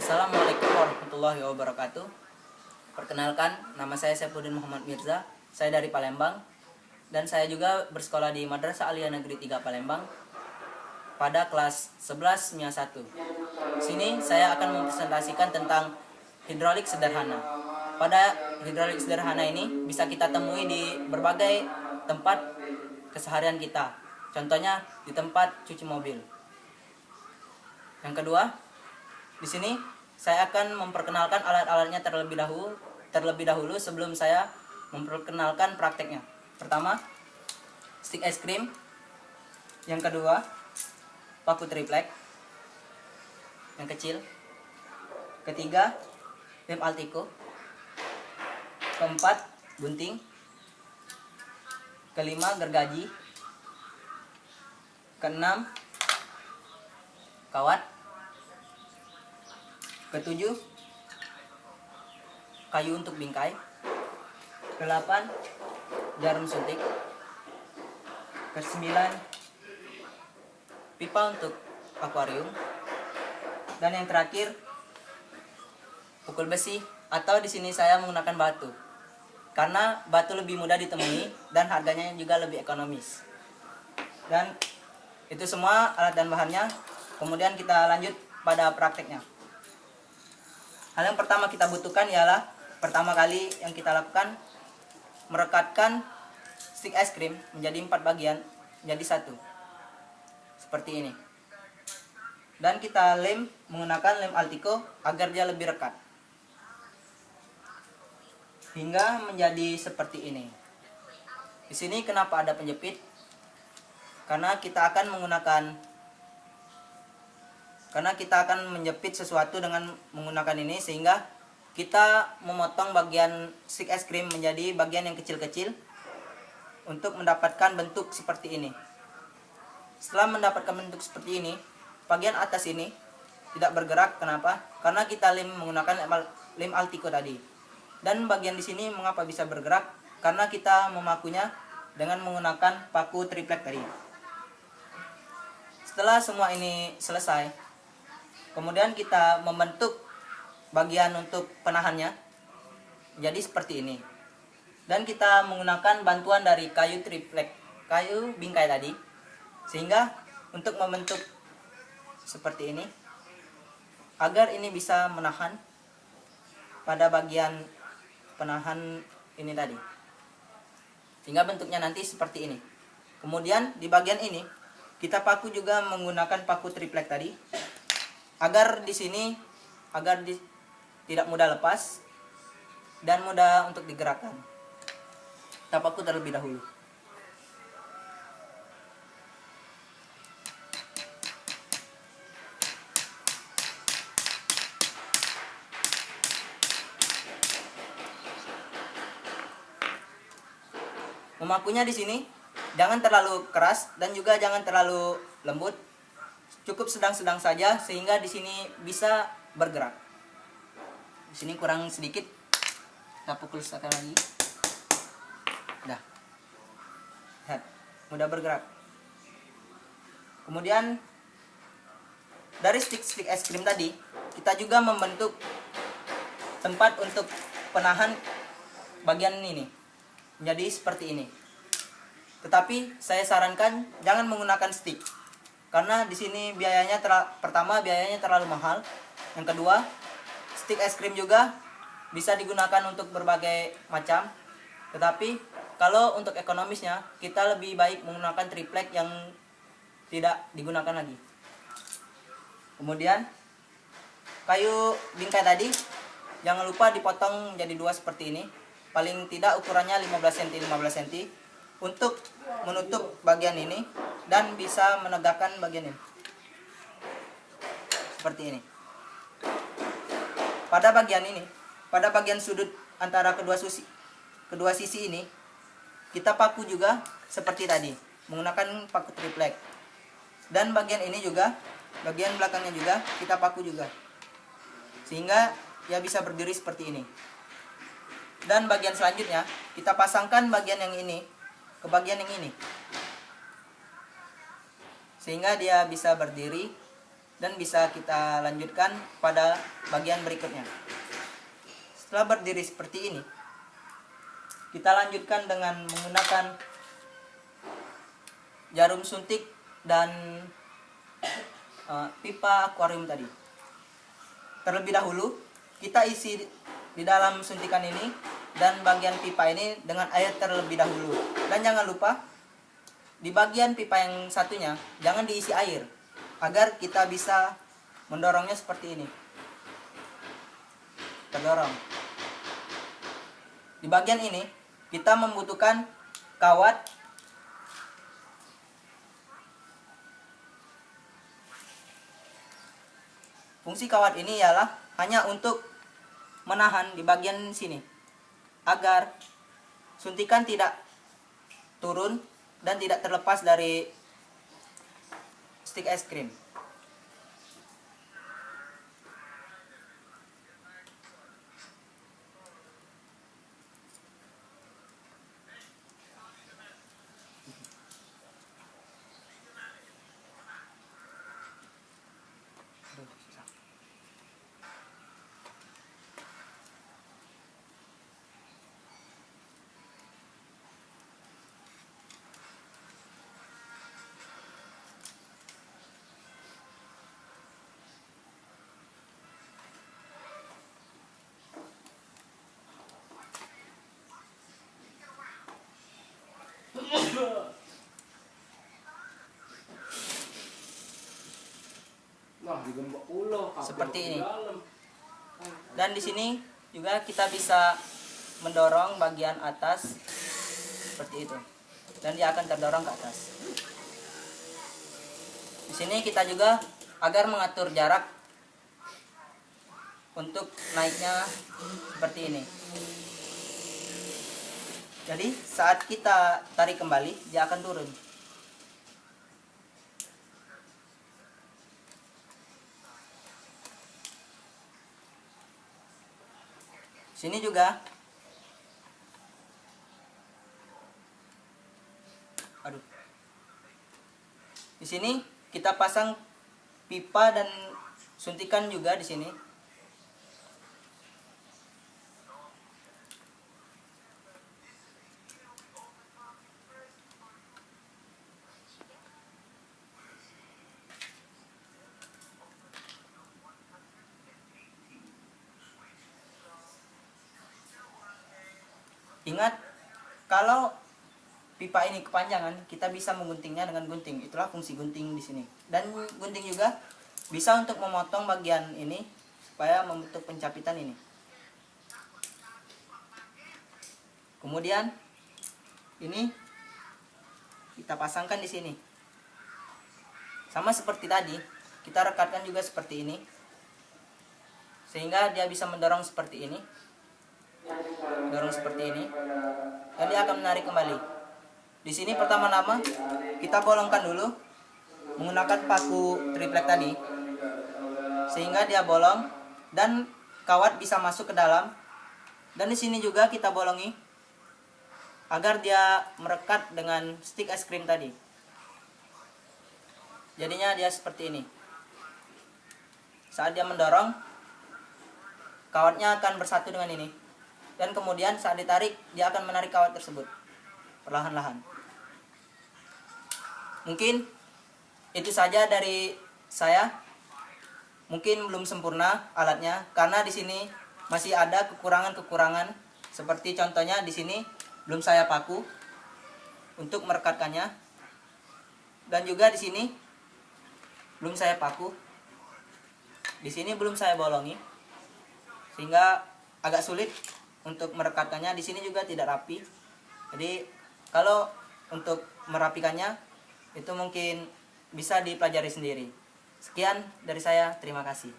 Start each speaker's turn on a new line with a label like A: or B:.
A: Assalamualaikum warahmatullahi wabarakatuh. Perkenalkan, nama saya Saifuddin Muhammad Mirza. Saya dari Palembang dan saya juga bersekolah di Madrasah Aliyah Negeri 3 Palembang pada kelas 11 MIA 1. Sini saya akan mempresentasikan tentang hidrolik sederhana. Pada hidrolik sederhana ini bisa kita temui di berbagai tempat keseharian kita. Contohnya di tempat cuci mobil. Yang kedua, di sini saya akan memperkenalkan alat-alatnya terlebih dahulu sebelum saya memperkenalkan prakteknya. Pertama, stick es krim. Yang kedua, paku triplek yang kecil. Ketiga, lem Altico. Keempat, gunting. Kelima, gergaji. Keenam, kawat. Ketujuh, kayu untuk bingkai. Kedelapan, jarum suntik. Kesembilan, pipa untuk akuarium. Dan yang terakhir, pukul besi, atau di sini saya menggunakan batu. Karena batu lebih mudah ditemui dan harganya juga lebih ekonomis. Dan itu semua alat dan bahannya. Kemudian kita lanjut pada prakteknya. Hal yang pertama kita butuhkan ialah pertama kali yang kita lakukan merekatkan stick es krim menjadi 4 bagian menjadi 1. Seperti ini. Dan kita lem menggunakan lem Altico agar dia lebih rekat. Hingga menjadi seperti ini. Di sini kenapa ada penjepit? Karena kita akan menjepit sesuatu dengan menggunakan ini sehingga kita memotong bagian stick es krim menjadi bagian yang kecil-kecil untuk mendapatkan bentuk seperti ini. Setelah mendapatkan bentuk seperti ini, bagian atas ini tidak bergerak. Kenapa? Karena kita lem menggunakan lem Altico tadi. Dan bagian di sini mengapa bisa bergerak? Karena kita memakunya dengan menggunakan paku triplek tadi. Setelah semua ini selesai, kemudian kita membentuk bagian untuk penahannya jadi seperti ini. Dan kita menggunakan bantuan dari kayu triplek, kayu bingkai tadi. Sehingga untuk membentuk seperti ini, agar ini bisa menahan pada bagian penahan ini tadi. Sehingga bentuknya nanti seperti ini. Kemudian di bagian ini kita paku juga menggunakan paku triplek tadi. Agar di sini tidak mudah lepas dan mudah untuk digerakkan. Kita paku terlebih dahulu. Memakunya di sini jangan terlalu keras dan juga jangan terlalu lembut. Cukup sedang-sedang saja sehingga di sini bisa bergerak. Di sini kurang sedikit. Kita pukul sekali lagi. Dah. Lihat, mudah bergerak. Kemudian dari stick es krim tadi, kita juga membentuk tempat untuk penahan bagian ini menjadi seperti ini. Tetapi saya sarankan jangan menggunakan stick. Karena di sini pertama biayanya terlalu mahal. Yang kedua, stick es krim juga bisa digunakan untuk berbagai macam. Tetapi kalau untuk ekonomisnya, kita lebih baik menggunakan triplek yang tidak digunakan lagi. Kemudian kayu bingkai tadi jangan lupa dipotong menjadi 2 seperti ini. Paling tidak ukurannya 15 cm 15 cm untuk menutup bagian ini dan bisa menegakkan bagian ini. Seperti ini. Pada bagian sudut antara kedua sisi ini, kita paku juga seperti tadi, menggunakan paku triplek. Dan bagian ini juga, bagian belakangnya juga kita paku juga. Sehingga ya bisa berdiri seperti ini. Dan bagian selanjutnya, kita pasangkan bagian yang ini ke bagian yang ini. Sehingga dia bisa berdiri dan bisa kita lanjutkan pada bagian berikutnya. Setelah berdiri seperti ini, kita lanjutkan dengan menggunakan jarum suntik dan pipa akuarium tadi. Terlebih dahulu kita isi di dalam suntikan ini dan bagian pipa ini dengan air terlebih dahulu. Dan jangan lupa di bagian pipa yang satunya jangan diisi air, agar kita bisa mendorongnya seperti ini. Terdorong. Di bagian ini kita membutuhkan kawat Fungsi kawat ini ialah hanya untuk menahan di bagian sini agar suntikan tidak turun dan tidak terlepas dari stik es krim. Seperti ini. Dan di sini juga kita bisa mendorong bagian atas seperti itu. Dan dia akan terdorong ke atas. Di sini kita juga agar mengatur jarak untuk naiknya seperti ini. Jadi saat kita tarik kembali, dia akan turun. Sini juga. Di sini kita pasang pipa dan suntikan juga di sini. Ingat, kalau pipa ini kepanjangan, kita bisa mengguntingnya dengan gunting. Itulah fungsi gunting di sini. Dan gunting juga bisa untuk memotong bagian ini supaya membentuk pencapitan ini. Kemudian ini kita pasangkan di sini. Sama seperti tadi, kita rekatkan juga seperti ini. Sehingga dia bisa mendorong seperti ini. Dorong seperti ini. Dan dia akan menarik kembali. Di sini pertama-tama kita bolongkan dulu menggunakan paku triplek tadi, sehingga dia bolong dan kawat bisa masuk ke dalam. Dan di sini juga kita bolongi agar dia merekat dengan stik es krim tadi. Jadinya dia seperti ini. Saat dia mendorong, kawatnya akan bersatu dengan ini. Dan kemudian saat ditarik, dia akan menarik kawat tersebut perlahan-lahan. Mungkin itu saja dari saya. Mungkin belum sempurna alatnya karena di sini masih ada kekurangan-kekurangan. Seperti contohnya di sini belum saya paku untuk merekatkannya. Dan juga di sini belum saya paku. Di sini belum saya bolongi. Sehingga agak sulit untuk merekatkannya. Di sini juga tidak rapi. Jadi kalau untuk merapikannya itu mungkin bisa dipelajari sendiri. Sekian dari saya, terima kasih.